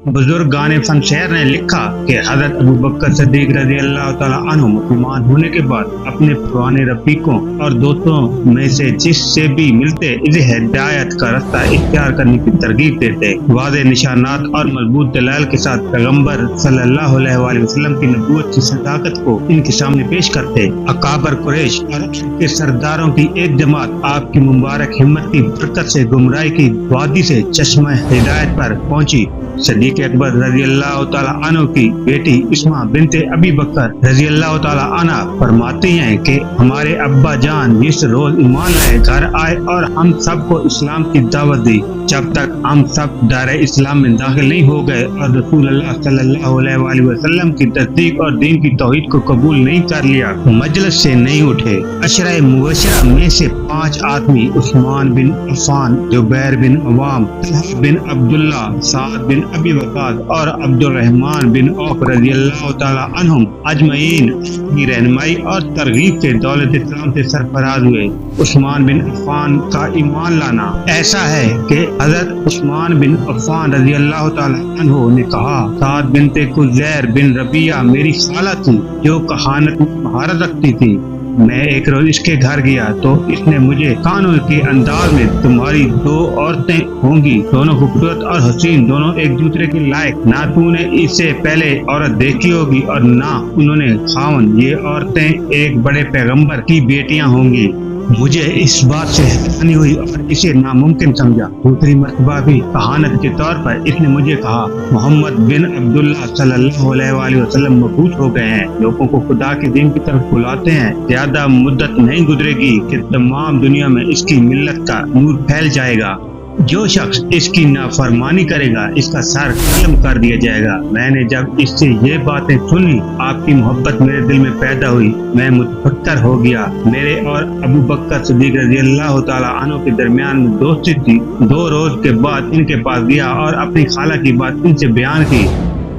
बुजुर्गान फनशहर ने लिखा कि हजरत अबू बकर सिद्दीक रजी अल्लाह तआला अन्हु मुसलमान होने के बाद अपने पुराने रफीकों और दोस्तों में से जिससे भी मिलते इसे हिदायत का रास्ता इख्तियार करने की तरगीब देते। वाज़ेह निशानात और मजबूत दलाल के साथ पैगम्बर सल्लल्लाहु अलैहि वसल्लम की नबूवत की सदाकत को इनके सामने पेश करते। अकाबर कुरैश और के सरदारों की एक जमात आपकी मुबारक हिम्मत की बरकत से गुमराही की वादी से चश्मा हिदायत पर पहुंची। सदीक अकबर रजी अल्लाह तआला अन्हु की बेटी इस्मा बिनते अबी बकर रजी अल्लाह तआला अन्हा फरमाती हैं कि हमारे अब्बा जान जिस रोज ईमान लाए घर आए और हम सबको इस्लाम की दावत दी, जब तक हम सब दायरे इस्लाम में दाखिल नहीं हो गए और रसूल अल्लाह सल्लल्लाहु अलैहि वसल्लम की तस्दीक और दीन की तौहीद को कबूल नहीं कर लिया, मजलिस से नहीं उठे। अशरा मुबशरा में से 5 आदमी उस्मान बिन अफ़ान, जुबैर बिन अवाम, तलहा बिन अब्दुल्ला, साद बिन अबी वक़ास और अब्दुल रहमान बिन औफ रज़ी अल्लाह तआला अन्हुम अजमईन की रहनुमाई और तरगीब से दौलत इस्लाम से सरफराज हुए। उस्मान बिन अफ़ान का ईमान लाना ऐसा है कि हजरत उस्मान बिन अफ़ान रज़ी अल्लाह तआला अन्हु ने कहा, साद बिनते कुज़ैर बिन रबिया मेरी खाला थी जो कहानत में महारत रखती थी। मैं एक रोज इसके घर गया तो इसने मुझे कानों के अंदाज में तुम्हारी 2 औरतें होंगी, दोनों खूबसूरत और हसीन, दोनों एक दूसरे के लायक, ना तूने इससे पहले औरत देखी होगी और ना उन्होंने खावन, ये औरतें एक बड़े पैगंबर की बेटियां होंगी। मुझे इस बात से हैरानी हुई और इसे नामुमकिन समझा। दूसरी मर्तबा भी कहानत के तौर पर इसने मुझे कहा, मोहम्मद बिन अब्दुल्ला सल्लल्लाहु अलैहि वसल्लम मबूस हो गए हैं, लोगों को खुदा के दीन की तरफ बुलाते हैं। ज्यादा मुद्दत नहीं गुजरेगी कि तमाम दुनिया में इसकी मिल्लत का नूर फैल जाएगा। जो शख्स इसकी नाफरमानी करेगा इसका सर कलम कर दिया जाएगा। मैंने जब इससे ये बातें सुनी आपकी मोहब्बत मेरे दिल में पैदा हुई, मैं मुतफक्कर हो गया। मेरे और अबू बकर सिद्दीक रज़ी अल्लाह तआला अन्हु के दरमियान में दोस्ती थी। 2 रोज के बाद इनके पास गया और अपनी खाला की बात इनसे बयान की।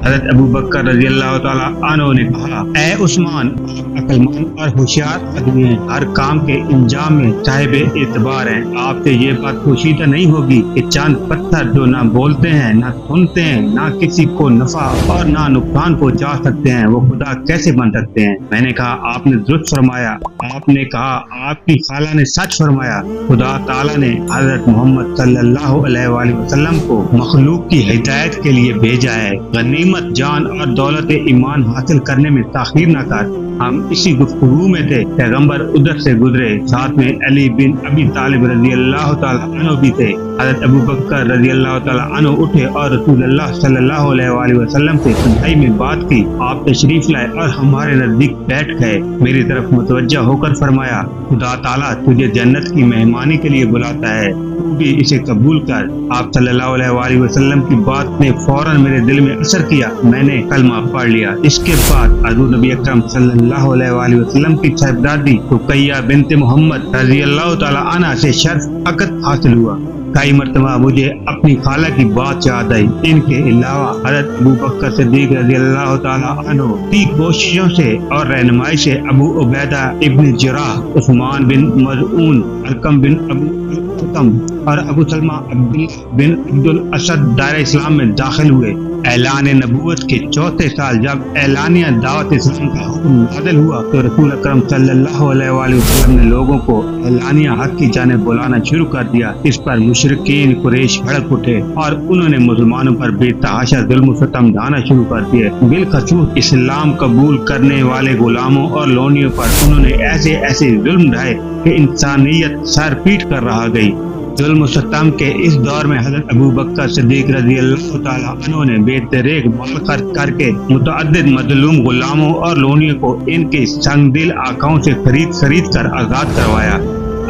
हज़रत अबू बकर रज़ी अल्लाह तआला अन्हु ने कहा, ऐ उस्मान, आप अक्लमंद और होशियार आदमी हैं, हर काम के इंजाम में साहिब एतबार हैं। आपसे ये बात पोशीदा नहीं होगी कि चंद पत्थर जो ना बोलते हैं, ना सुनते हैं, ना किसी को नफा और ना नुकसान पहुंचा सकते हैं, वो खुदा कैसे बन सकते हैं। मैंने कहा, आपने दुरुस्त फरमाया। आपने कहा, आपकी खाला ने सच फरमाया। खुदा ताला ने हज़रत मोहम्मद सल्लल्लाहु अलैहि वसल्लम को मखलूक की हिदायत के लिए भेजा है। गनीमत, जान और दौलत ईमान हासिल करने में ताखीर न कर। हम इसी गुफ्तगू में थे, पैगंबर उधर से गुजरे, साथ में अली बिन अबी तालिब रजी अल्लाह तआला अन्हु भी थे। हज़रत अबू बकर रजी अल्लाह तआला अन्हु उठे और रसूल अल्लाह सल्लल्लाहु अलैहि वसल्लम से तन्हाई में बात की। आप तशरीफ लाए और हमारे नजदीक बैठ गए। मेरी तरफ मुतवज्जा होकर फरमाया, खुदा ताला तुझे जन्नत की मेहमानी के लिए बुलाता है, तू भी इसे कबूल कर। आप सल्लल्लाहु अलैहि वसल्लम की बात ने फौरन मेरे दिल में असर किया। मैंने कलमा पढ़ लिया। इसके बाद हज़रत नबी अकरम सल्लल्लाहु अलैहि वसल्लम की साहिबजादी रुकैया बिनते मोहम्मद रज़ी अल्लाह तआला अन्हा से शर्फ अक़द हासिल हुआ। कई मरतबा मुझे अपनी खाला की बात याद आई। इनके अलावा हज़रत अबू बकर सिद्दीक रज़ी अल्लाह तआला अन्हु की कोशिशों से और रहनुमाई से अबू उबैदा इब्न जराह, उस्मान बिन मज़ऊन, अलकम बिन अबू अलकम और अबू सलमा अब्दुल्लाह बिन अब्दुल असद दायरे इस्लाम में दाखिल हुए। ऐलान नबूवत के 4थे साल जब ऐलानिया दावत इस्लाम का हुक्म नाज़िल हुआ तो रसूल अकरम सल्लल्लाहु अलैहि वसल्लम ने लोगों को ऐलानिया हक की जानिब बुलाना शुरू कर दिया। इस पर मुशरिकीन कुरैश भड़क उठे और उन्होंने मुसलमानों पर बेतहाशा जुल्म सितम ढाना शुरू कर दिए। बिलखसूस इस्लाम कबूल करने वाले गुलामों और लोनियों पर उन्होंने ऐसे ऐसे जुल्म ढाए कि इंसानियत सर पीट कर रह गई। जुल्म सितम के इस दौर में हज़रत अबू बकर सिद्दीक रज़ी अल्लाह तआला अन्हु ने बेदरेग माल खर्च करके मुतअद्दिद मजलूम गुलामों और लोनियों को इनके संगदिल आकाओं से खरीद कर आजाद करवाया।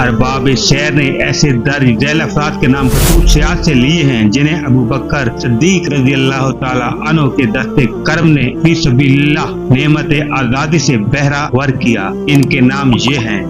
अरबाब शहर ने ऐसे दर्ज झैल अफराद के नाम खसूस सियासत से लिए हैं जिन्हें अबू बकर सिद्दीक रज़ी अल्लाह तआला अन्हु के दस्ते करम ने फी सबीलिल्लाह नेमत आजादी से बहरा वर किया। इनके नाम ये हैं।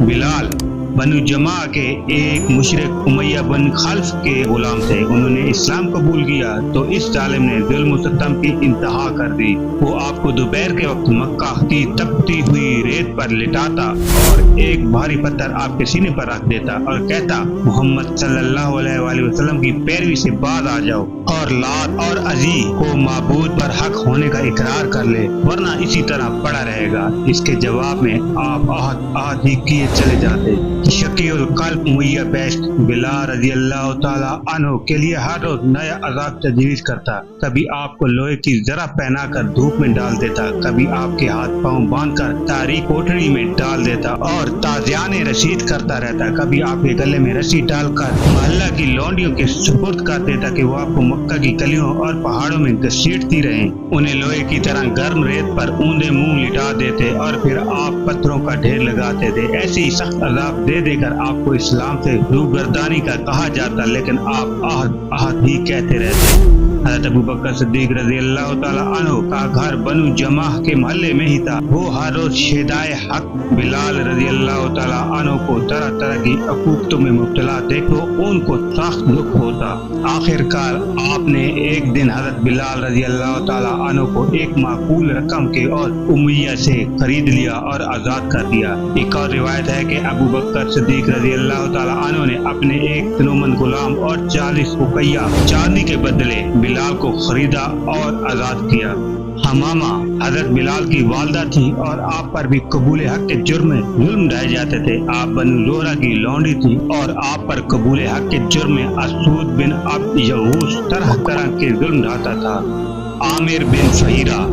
बिलाल बनु जमा के एक मुशरिक उमैया बन खल्फ के गुलाम थे। उन्होंने इस्लाम कबूल किया तो इस जालिम ने जुल्म सितम की इंतहा कर दी। वो आपको दोपहर के वक्त मक्का की तपती हुई रेत पर लिटाता और एक भारी पत्थर आपके सीने पर रख देता और कहता, मोहम्मद सल्लल्लाहु अलैहि वसल्लम की पैरवी से बाज आ जाओ। اور لات اور عزی کو معبود پر حق ہونے کا اقرار کر لے، ورنہ اسی طرح پڑا رہے گا۔ اس کے جواب میں آپ عہد ہی کیے چلے جاتے۔ شقی القلب امیہ بیشت بلال رضی اللہ تعالیٰ عنہ کے لیے ہر روز نیا عذاب تجویز کرتا۔ کبھی آپ کو لوہے کی زرہ پہنا کر دھوپ میں ڈال دیتا، کبھی آپ کے ہاتھ پاؤں باندھ کر تاریک کوٹڑی میں ڈال دیتا اور تازیان رشید کرتا رہتا، کبھی آپ کے گلے میں رسی ڈال کر محلہ کی لونڈیوں کے سپرد کر دیتا کہ وہ آپ کو مکہ کی گلیوں اور پہاڑوں میں گھسیٹتی رہیں۔ انہیں لوہے کی طرح گرم ریت پر اوندے منہ لٹا دیتے اور پھر آپ پتھروں کا ڈھیر لگاتے تھے۔ ایسی ہی سخت عذاب دے دے کر آپ کو اسلام سے روگردانی کا کہا جاتا، لیکن آپ عہد ہی کہتے رہتے۔ حضرت ابوبکر صدیق رضی اللہ تعالیٰ عنہ کا گھر بنو جماح کے محلے میں ہی تھا۔ وہ ہر روز شہدائے حق بلال رضی اللہ تعالیٰ عنہ کو طرح طرح کی عقوبتوں میں مبتلا دیکھ تو ان کو سخت دکھ ہوتا۔ آخر کار آپ نے ایک دن حضرت بلال رضی اللہ تعالیٰ عنہ کو ایک معقول رقم کے اور امیہ سے خرید لیا اور آزاد کر دیا۔ ایک اور روایت ہے کہ ابوبکر صدیق رضی اللہ تعالیٰ عنہ نے اپنے ایک تنومند غلام اور 40 اقیہ چاندی کے بدلے بلال کو خریدا اور آزاد کیا۔ حمامہ حضرت بلال کی والدہ تھی اور آپ پر بھی قبول حق کے جرم میں ظلم ڈھائے جاتے تھے۔ آپ بنو زہرہ کی لونڈی تھی اور آپ پر قبول حق کے جرم میں اسود بن عبد یغوث طرح طرح کے ظلم ڈھاتا تھا۔ عامر بن فہیرہ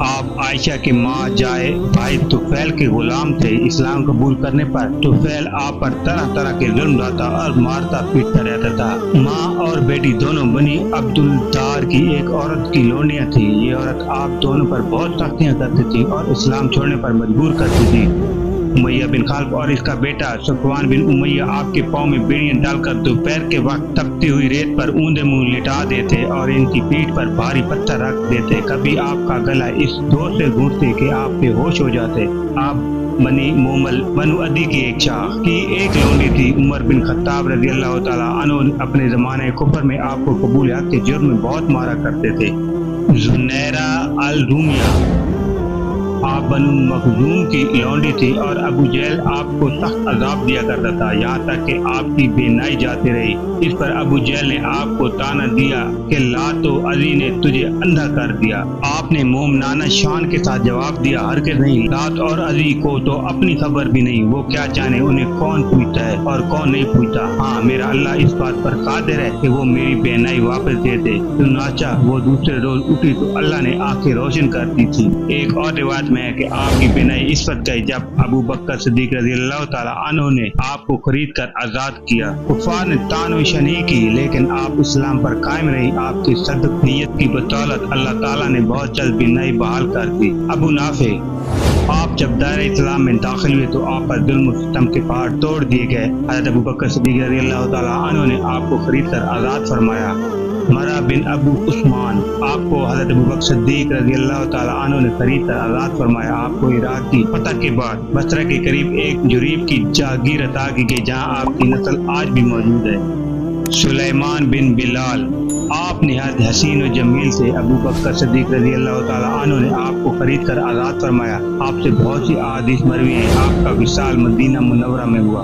آپ عائشہ کے ماں جائے بھائی طفیل کے غلام تھے۔ اسلام قبول کرنے پر طفیل آپ پر طرح طرح کے ظلم ڈھاتا اور مارتا پیٹتا رہتا تھا۔ ماں اور بیٹی دونوں بنی عبد الدار کی ایک عورت کی لونڈیاں تھی۔ یہ عورت آپ دونوں پر بہت سختیاں کرتی تھی اور اسلام چھوڑنے پر مجبور کرتی تھی۔ امیہ بن خلف اور اس کا بیٹا صفوان بن امیہ آپ کے پاؤں میں بیڑیاں ڈال کر دوپہر کے وقت تپتی ہوئی ریت پر اوندے منہ لٹا دیتے اور ان کی پیٹھ پر بھاری پتھر رکھ دیتے۔ کبھی آپ کا گلا اس دور سے گھونٹتے کہ آپ بے ہوش ہو جاتے۔ آپ بنی مومل بنو عدی کی ایک شاخ کی ایک لونڈی تھی۔ عمر بن خطاب رضی اللہ تعالیٰ عنہ اپنے زمانے کفر میں آپ کو قبول حق کے جرم میں بہت مارا کرتے تھے۔ زنیرہ الرومیہ آپ بنو مخزوم کی لونڈی تھی اور ابو جہل آپ کو سخت عذاب دیا کرتا تھا، یہاں تک کہ آپ کی بینائی جاتی رہی۔ اس پر ابو جہل نے آپ کو طعنہ دیا کہ لات و عزی نے تجھے اندھا کر دیا۔ آپ نے مومنانہ شان کے ساتھ جواب دیا، ہرگز نہیں، لات اور عزی کو تو اپنی خبر بھی نہیں، وہ کیا جانے انہیں کون پوچھتا ہے اور کون نہیں پوچھتا۔ ہاں، میرا اللہ اس بات پر قادر ہے کہ وہ میری بینائی واپس دے دے۔ چنانچہ وہ دوسرے روز اٹھی تو اللہ نے آنکھیں روشن کر دی تھی۔ ایک اور روایت میں ہے کہ آپ کی بینائی اس وقت گئی جب ابوبکر صدیق رضی اللہ تعالیٰ عنہ نے آپ کو خرید کر آزاد کیا۔ کفار نے طعن و شنیع کی، لیکن آپ اسلام پر قائم رہی۔ آپ کی صدق نیت کی بدولت اللہ تعالیٰ نے بہت جلد بینائی بحال کر دی۔ ابو نافع آپ جب دائرہ اسلام میں داخل ہوئے تو آپ پر ظلم و ستم کے پہاڑ توڑ دیے گئے۔ حضرت ابوبکر صدیق رضی اللہ تعالیٰ عنہ نے آپ کو خرید کر آزاد فرمایا۔ مرہ بن ابو عثمان آپ کو حضرت ابوبکر صدیق رضی اللہ تعالیٰ عنہ نے خرید کر آزاد فرمایا۔ آپ کو عراق کی فتح کے بعد بصرہ کے قریب ایک جریب کی جاگیر عطا کی گئی، جہاں آپ کی نسل آج بھی موجود ہے۔ سلیمان بن بلال آپ نہایت حسین و جمیل تھے۔ ابوبکر صدیق رضی اللہ تعالیٰ عنہ نے آپ کو خرید کر آزاد فرمایا۔ آپ سے بہت سی احادیث مروی ہیں۔ آپ کا وصال مدینہ منورہ میں ہوا۔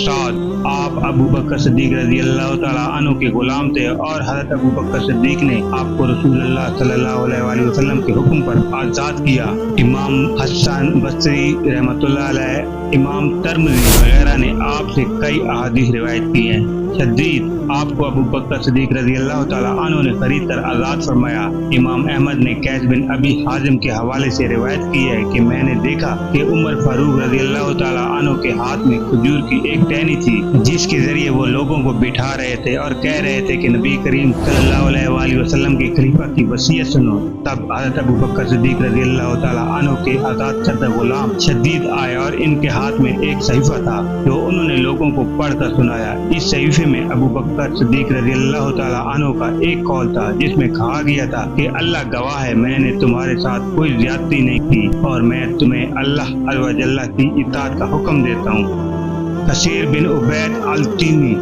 سعد آپ ابوبکر صدیق رضی اللہ تعالیٰ عنہ کے غلام تھے اور حضرت ابوبکر صدیق نے آپ کو رسول اللہ صلی اللہ علیہ وآلہ وسلم کے حکم پر آزاد کیا۔ امام حسن بصری رحمۃ اللہ علیہ، امام ترمذی وغیرہ نے آپ سے کئی احادیث روایت کی ہیں۔ شدید آپ کو ابوبکر صدیق رضی اللہ تعالیٰ عنہ نے خرید کر آزاد فرمایا۔ امام احمد نے قیس بن ابی حازم کے حوالے سے روایت کی ہے کہ میں نے دیکھا کہ عمر فاروق رضی اللہ تعالیٰ عنہ کے ہاتھ میں کھجور کی ایک ٹہنی تھی، جس کے ذریعے وہ لوگوں کو بٹھا رہے تھے اور کہہ رہے تھے کہ نبی کریم صلی اللہ علیہ وآلہ وسلم کے خلیفہ کی وصیت سنو۔ تب حضرت ابوبکر صدیق رضی اللہ تعالیٰ عنہ کے آزاد کردہ غلام شدید آئے اور ان کے ہاتھ میں ایک صحیفہ تھا جو انہوں نے لوگوں کو پڑھ کر سنایا۔ اس صحیفے میں ابوبکر صدیق رضی اللہ تعالیٰ عنہ کا ایک قول تھا، جس میں کہا گیا تھا کہ اللہ گواہ ہے، میں نے تمہارے ساتھ کوئی زیادتی نہیں کی اور میں تمہیں اللہ عز و جل کی اطاعت کا حکم دیتا ہوں۔ کثیر بن عبید التیمی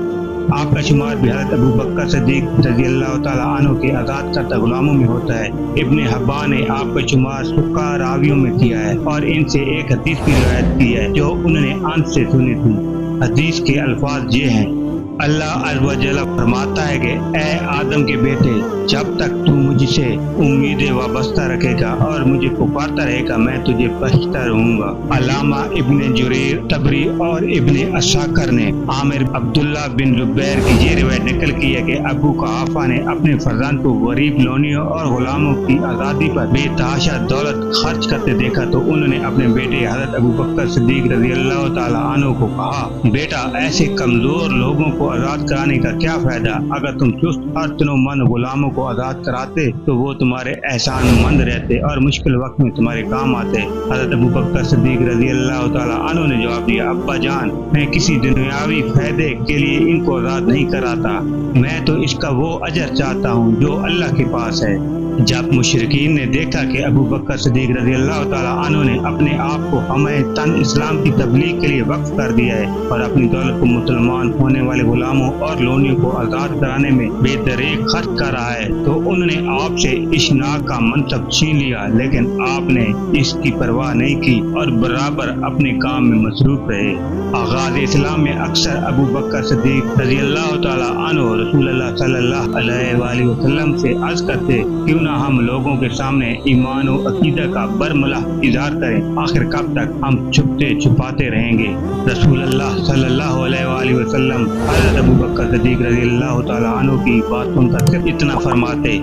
آپ کا شمار بھی حضرت ابوبکر صدیق رضی اللہ تعالیٰ عنہ کے آزاد کردہ غلاموں میں ہوتا ہے۔ ابن حبان نے آپ کا شمار سکہ راویوں میں کیا ہے اور ان سے ایک حدیث کی روایت کی ہے جو انہوں نے انس سے سنی تھی۔ حدیث کے الفاظ یہ ہیں: اللہ अज़्ज़ व जल फरमाता है कि ए आदम के बेटे, जब तक तू मुझसे उम्मीदें वाबस्ता रखेगा और मुझे पुकारता रहेगा मैं तुझे बख्शता रहूंगा। अल्लामा इब्ने जुरैर तबरी और इब्ने अशाकर ने आमिर अब्दुल्ला बिन जुबैर की ये रिवायत नकल की है कि अबू कुहाफा ने अपने फर्जंद को गरीब लोनियों और गुलामों की आज़ादी पर बेतहाशा दौलत खर्च करते देखा तो उन्होंने अपने बेटे हज़रत अबू बकर सिद्दीक रज़ी अल्लाह तआला अन्हु को कहा, बेटा ऐसे कमजोर लोगों को आजाद कराने का क्या फायदा? अगर तुम चुस्त और तनोमंद गुलामों को आजाद कराते तो वो तुम्हारे एहसान मंद रहते और मुश्किल वक्त में तुम्हारे काम आते। हज़रत अबू बकर सिद्दीक रज़ी अल्लाह तआला अन्हु ने जवाब दिया, अब्बा जान, मैं किसी दुनियावी फायदे के लिए इनको आजाद नहीं कराता, मैं तो इसका वो अजर चाहता हूँ जो अल्लाह के पास है। जब मुशरिकीन ने देखा कि अबू बकर सिद्दीक रज़ी अल्लाह तआला अन्हु ने अपने आप को हमें तन इस्लाम की तबलीग के लिए वक्फ कर दिया है और अपनी दौलत को मुसलमान होने वाले गुलामों और लोनियों को आजाद कराने में बेदरेग खर्च कर रहा है, तो उन्होंने आपसे इश्नाक का मनसब छीन लिया, लेकिन आपने इसकी परवाह नहीं की और बराबर अपने काम में मसरूफ रहे। आगाज इस्लाम में अक्सर अबू बकर सिद्दीक रज़ी अल्लाह तआला अन्हु रसूलुल्लाह सल्लल्लाहु अलैहि वसल्लम से अर्ज करते, क्यों ना हम लोगों के सामने ईमान और अकीदा का बरमला इजहार करें, आखिर कब तक हम छुपते छुपाते रहेंगे। रसूलुल्लाह सल्लल्लाहु अलैहि वसल्लम हज़रत अबू बकर सिद्दीक रज़ी अल्लाह तआला अन्हु की बात सुनकर सिर्फ इतना फरमाते,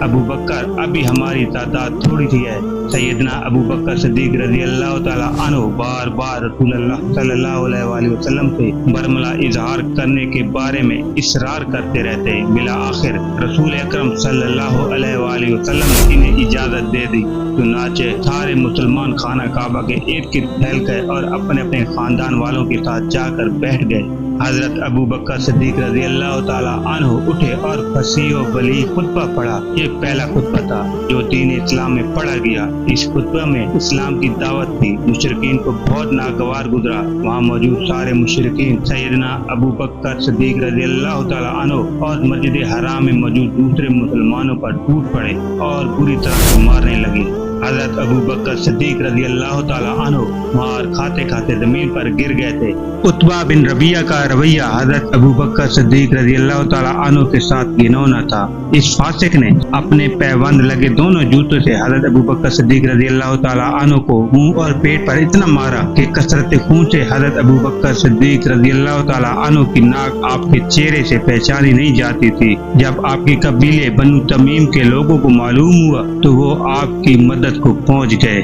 अबू बकर अभी हमारी तादाद थोड़ी सी है। सैयदना अबू बकर सिद्दीक रज़ी अल्लाह तआला अन्हु बार बार रसूलुल्लाह सल्लल्लाहु अलैहि वसल्लम से बरमला इजहार करने के बारे में इसरार करते रहते। बिला आखिर रसूल अकरम सल्लल्लाहु अलैहि वसल्लम ने इन्हें इजाजत दे दी। चुनाचे सारे मुसलमान खाना काबा के इर्द गिर्द फैल गए और अपने अपने खानदान वालों के साथ जाकर बैठ गए। हजरत अबू बकर सिद्दीक रज़ी अल्लाह तआला अन्हु उठे और फसीह व बलीग खुतबा पढ़ा। ये पहला खुतबा था जो दीन इस्लाम में पढ़ा गया। इस खुतबा में इस्लाम की दावत थी। मुशरिकीन को बहुत नागवार गुजरा। वहाँ मौजूद सारे मुशरिकीन सैयदना अबू बकर सिद्दीक रज़ी अल्लाह तआला अन्हु और मस्जिद हराम में मौजूद दूसरे मुसलमानों पर टूट पड़े और बुरी तरह से मारने लगे। हजरत अबू बकर सिद्दीक रज़ी अल्लाह तआला अन्हु मार खाते खाते जमीन पर गिर गए थे। उतबा बिन रबिया का रवैया हजरत अबू बकर सिद्दीक रज़ी अल्लाह तआला अन्हु के साथ घिनौना था। इस फासिक ने अपने पैबंद लगे दोनों जूतों से हजरत अबू बकर सिद्दीक रज़ी अल्लाह तआला अन्हु को मुंह और पेट पर इतना मारा कि कसरत खून से हजरत अबू बकर सिद्दीक रज़ी अल्लाह तआला अन्हु की नाक आपके चेहरे से पहचानी नहीं जाती थी। जब आपके कबीले बनु तमीम के लोगों को मालूम हुआ तो वो आपकी मदद को पहुंच गए।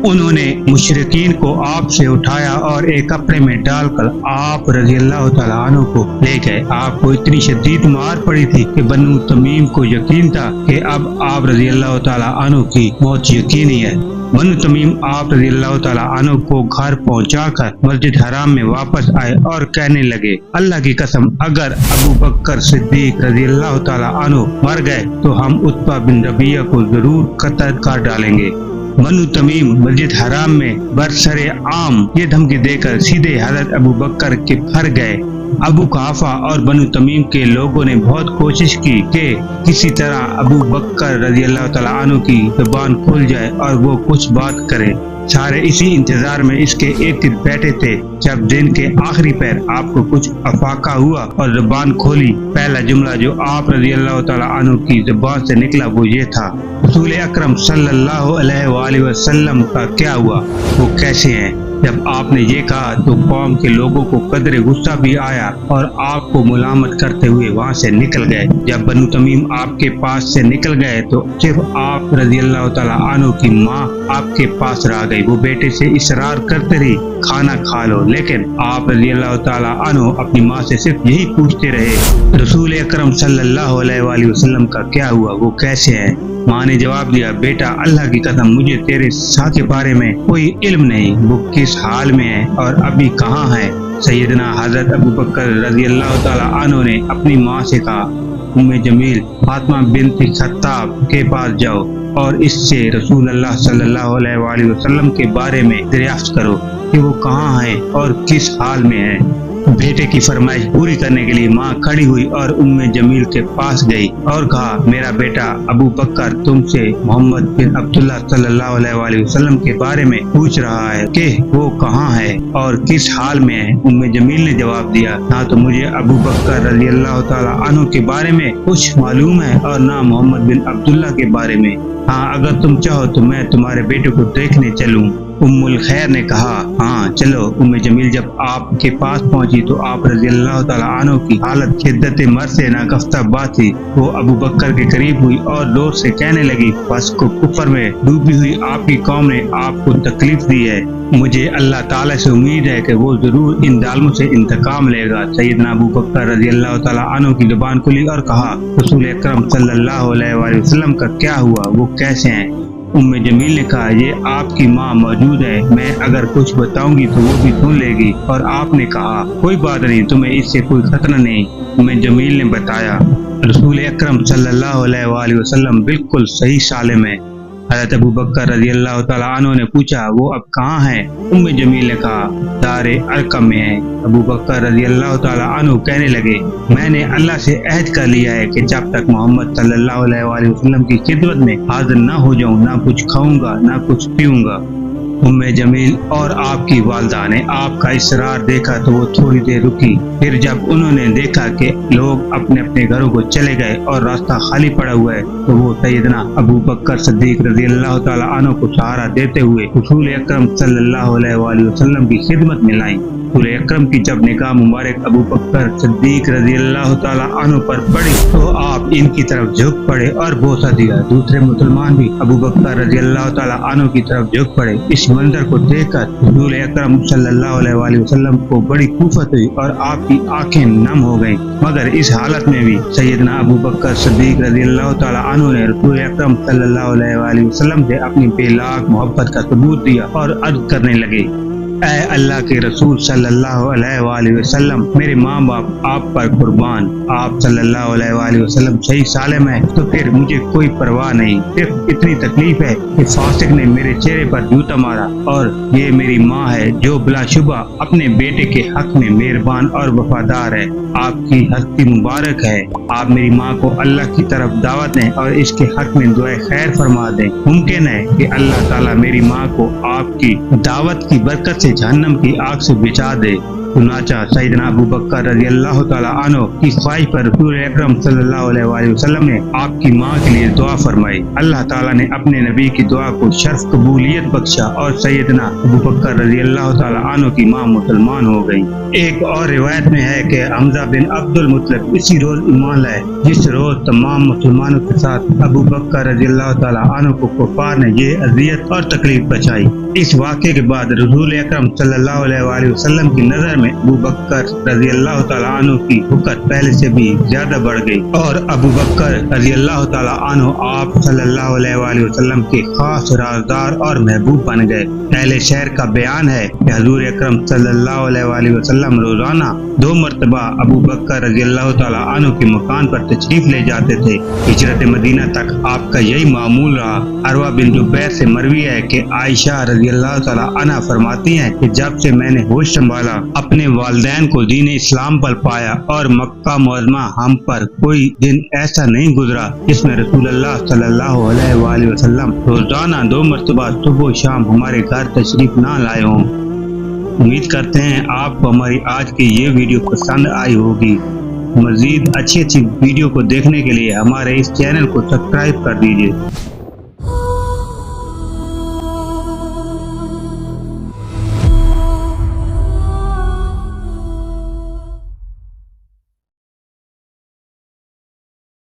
उन्होंने मुशरिकीन को आप से उठाया और एक कपड़े में डालकर आप रज़ी अल्लाह तआला अन्हु को ले गए। आपको इतनी शदीद मार पड़ी थी कि बनु तमीम को यकीन था कि अब आप रज़ी अल्लाह तआला अन्हु की मौत यकीनी है। बनु तमीम आप रज़ी अल्लाह तआला अन्हु को घर पहुंचाकर मस्जिद हराम में वापस आए और कहने लगे, अल्लाह की कसम, अगर अबू बकर सिद्दीक रज़ी अल्लाह तआला अन्हु मर गए तो हम उतबा बिन रबिया को जरूर कत्ल कर डालेंगे। बनु तमीम मस्जिद हराम में बरसरे आम ये धमकी देकर सीधे हजरत अबू बकर के फर गए। अबू कुहाफा और बनु तमीम के लोगों ने बहुत कोशिश की कि किसी तरह अबू बकर रज़ी अल्लाह तआला अन्हु की जुबान खुल जाए और वो कुछ बात करे। सारे इसी इंतजार में इसके इर्द गिर्द बैठे थे। जब दिन के आखिरी पैर आपको कुछ अफाका हुआ और जुबान खोली, पहला जुमला जो आप रज़ी अल्लाह तआला अन्हु की जुबान से निकला वो ये था, रसूल अकरम सल्लल्लाहु अलैहि वसल्लम का क्या हुआ, वो कैसे हैं? जब आपने ये कहा तो कौम के लोगों को कदरे गुस्सा भी आया और आपको मुलामत करते हुए वहाँ से निकल गए। जब बनु तमीम आपके पास से निकल गए तो सिर्फ आप रज़ी अल्लाह तआला अन्हु की माँ आपके पास रह गई। वो बेटे से इसरार करते रही, खाना खा लो, लेकिन आप रज़ी अल्लाह तआला अन्हु अपनी माँ से सिर्फ यही पूछते रहे, रसूल अकरम सल्लल्लाहु अलैहि वसल्लम का क्या हुआ, वो कैसे है? माँ ने जवाब दिया, बेटा अल्लाह की कसम, मुझे तेरे साथ के बारे में कोई इल्म नहीं, वो किस हाल में है और अभी कहाँ है? सैयदना हजरत अबू बकर रज़ी अल्लाह तआला अन्हु ने अपनी माँ से कहा, उम्मे जमील फातिमा बिन्त खत्ताब के पास जाओ और इससे रसूल अल्लाह सल्लल्लाहु अलैहि वसल्लम के बारे में दरियाफ्त करो कि वो कहाँ है और किस हाल में है। बेटे की फरमाइश पूरी करने के लिए माँ खड़ी हुई और उम्मे जमील के पास गई और कहा, मेरा बेटा अबू बकर तुमसे मोहम्मद बिन अब्दुल्लाह सल्लल्लाहु अलैहि वसल्लम के बारे में पूछ रहा है कि वो कहाँ है और किस हाल में है। उम्मे जमील ने जवाब दिया, ना तो मुझे अबू बकर रज़ी अल्लाह ताला अन्हु के बारे में कुछ मालूम है और ना मोहम्मद बिन अब्दुल्लाह के बारे में। हाँ, अगर तुम चाहो तो मैं तुम्हारे बेटे को देखने चलूं। उम्मुल खैर ने कहा, हाँ चलो। उम्मे जमील जब आपके पास पहुंची तो आप रज़ी अल्लाह ताला अन्हु की हालत शिद्दत मर्ज़ से नागफ्ता बात थी। वो अबू बकर के करीब हुई और जोर से कहने लगी, बस को कुफर में डूबी हुई आपकी कौम ने आपको तकलीफ दी है। मुझे अल्लाह ताला से उम्मीद है कि वो जरूर इन जालिमों से इंतकाम लेगा। सैयदना अबू बकर रज़ी अल्लाह ताला अन्हु की जुबान खुली और कहा, रसूल अकरम सल्लल्लाहु अलैहि वसल्लम का क्या हुआ, वो कैसे हैं? उम्मे जमील ने कहा, ये आपकी माँ मौजूद है, मैं अगर कुछ बताऊंगी तो वो भी सुन लेगी। और आपने कहा, कोई बात नहीं, तुम्हें इससे कोई खतरा नहीं। उम्मे जमील ने बताया, रसूल अकरम सल्लल्लाहु अलैहि वसल्लम बिल्कुल सही सालिम है। हज़रत अबू बकर रज़ी अल्लाह ताला अन्हु ने पूछा, वो अब कहाँ है? उम्मे जमील ने कहा, दारे अरकम में है। अबू बकर रज़ी अल्लाह ताला अन्हु कहने लगे, मैंने अल्लाह से अहद कर लिया है कि जब तक मोहम्मद सल्लल्लाहु अलैहि वसल्लम की खिदमत में हाजिर न हो जाऊं, ना कुछ खाऊंगा ना कुछ पीऊंगा। उम्मे जमील और आपकी वालदा ने आपका इसरार देखा तो वो थोड़ी देर रुकी। फिर जब उन्होंने देखा कि लोग अपने अपने घरों को चले गए और रास्ता खाली पड़ा हुआ है तो वो सैयदना अबू बकर सिद्दीक रज़ी अल्लाह ताला अन्हु को सहारा देते हुए रसूल अकरम सल्लल्लाहु अलैहि वसल्लम की खिदमत में लाईं। रसूल अकरम की जब निगाह मुबारक अबू बकर सिद्दीक रज़ी अल्लाह ताला अन्हु पर पड़ी तो आप इनकी तरफ झुक पड़े और बोसा दिया। दूसरे मुसलमान भी अबू बकर रज़ी अल्लाह ताला अन्हु की तरफ झुक पड़े। इस मंजर को देखकर रसूल अकरम सल्लल्लाहु अलैहि वसल्लम को बड़ी खूफत हुई और आपकी आंखें नम हो गईं। मगर इस हालत में भी सैयदना अबू बकर सिद्दीक रज़ी अल्लाह ताला अन्हु ने रसूल अकरम सल्लल्लाहु अलैहि वसल्लम से अपनी बेलाग मोहब्बत का सबूत दिया और अर्ज करने लगे, ऐ अल्लाह के रसूल सल्लल्लाहु अलैहि वसल्लम, मेरे माँ बाप आप पर कुर्बान। आप सल्लल्लाहु अलैहि वसल्लम सही सालिम है तो फिर मुझे कोई परवाह नहीं। सिर्फ इतनी तकलीफ है कि फासिक ने मेरे चेहरे पर जूता मारा और ये मेरी माँ है जो बिलाशुबा अपने बेटे के हक में मेहरबान और वफादार है। आपकी हस्ती मुबारक है। आप मेरी माँ को अल्लाह की तरफ दावत दें और इसके हक में दुआ खैर फरमा दें। मुमकिन है कि अल्लाह ताला मेरी माँ को आपकी दावत की बरकत से जहन्नम की आग से बचा दे। चुनाचा सैयदना अबू बकर रज़ी अल्लाह ताला अन्हु की ख्वाहिश पर रसूल अकरम सल्लल्लाहु अलैहि वसल्लम ने आपकी माँ के लिए दुआ फरमाई। अल्लाह ताला ने अपने नबी की दुआ को शर्फ कबूलियत बख्शा और सैयदना अबू बकर रज़ी अल्लाह ताला अन्हु की माँ मुसलमान हो गई। एक और रिवायत में है कि हमजा बिन अब्दुल मुत्तलिब इसी रोज ईमान लाए जिस रोज तमाम मुसलमानों के साथ अबू बकर रज़ी अल्लाह ताला अन्हु को कुफार ने ये अजियत और तकलीफ बचाई। इस वाक़े के बाद रसूल अकरम सल्लल्लाहु अलैहि वसल्लम की नजर में अबू बकर रज़ी अल्लाह ताला अन्हु की हुकत पहले से भी ज्यादा बढ़ गई और अबू बकर रज़ी अल्लाह ताला अन्हु आप सल्लल्लाहु अलैहि वसल्लम के खास राजदार और महबूब बन गए। अहले शहर का बयान है कि हुजूर अकरम सल्लल्लाहु अलैहि वसल्लम रोजाना 2 मरतबा अबू बकर रज़ी अल्लाह ताला अन्हु के मकान पर तशरीफ ले जाते थे। हिजरत मदीना तक आपका यही मामूल रहा। अरवा बिन जुबैर से मरवी है कि आयशा रज़ी अल्लाह ताला अन्हा फरमाती हैं कि जब से मैंने होश संभाला अपने वालिदैन को दीन इस्लाम पर पाया और मक्का मुअज़्ज़मा हम पर कोई दिन ऐसा नहीं गुजरा जिसमें रसूलुल्लाह सल्लल्लाहु अलैहि वसल्लम रोजाना 2 मरतबा सुबह शाम हमारे घर तशरीफ ना लाए हों। उम्मीद करते हैं आपको हमारी आज की ये वीडियो पसंद आई होगी। मजीद अच्छी वीडियो को देखने के लिए हमारे इस चैनल को सब्सक्राइब कर दीजिए।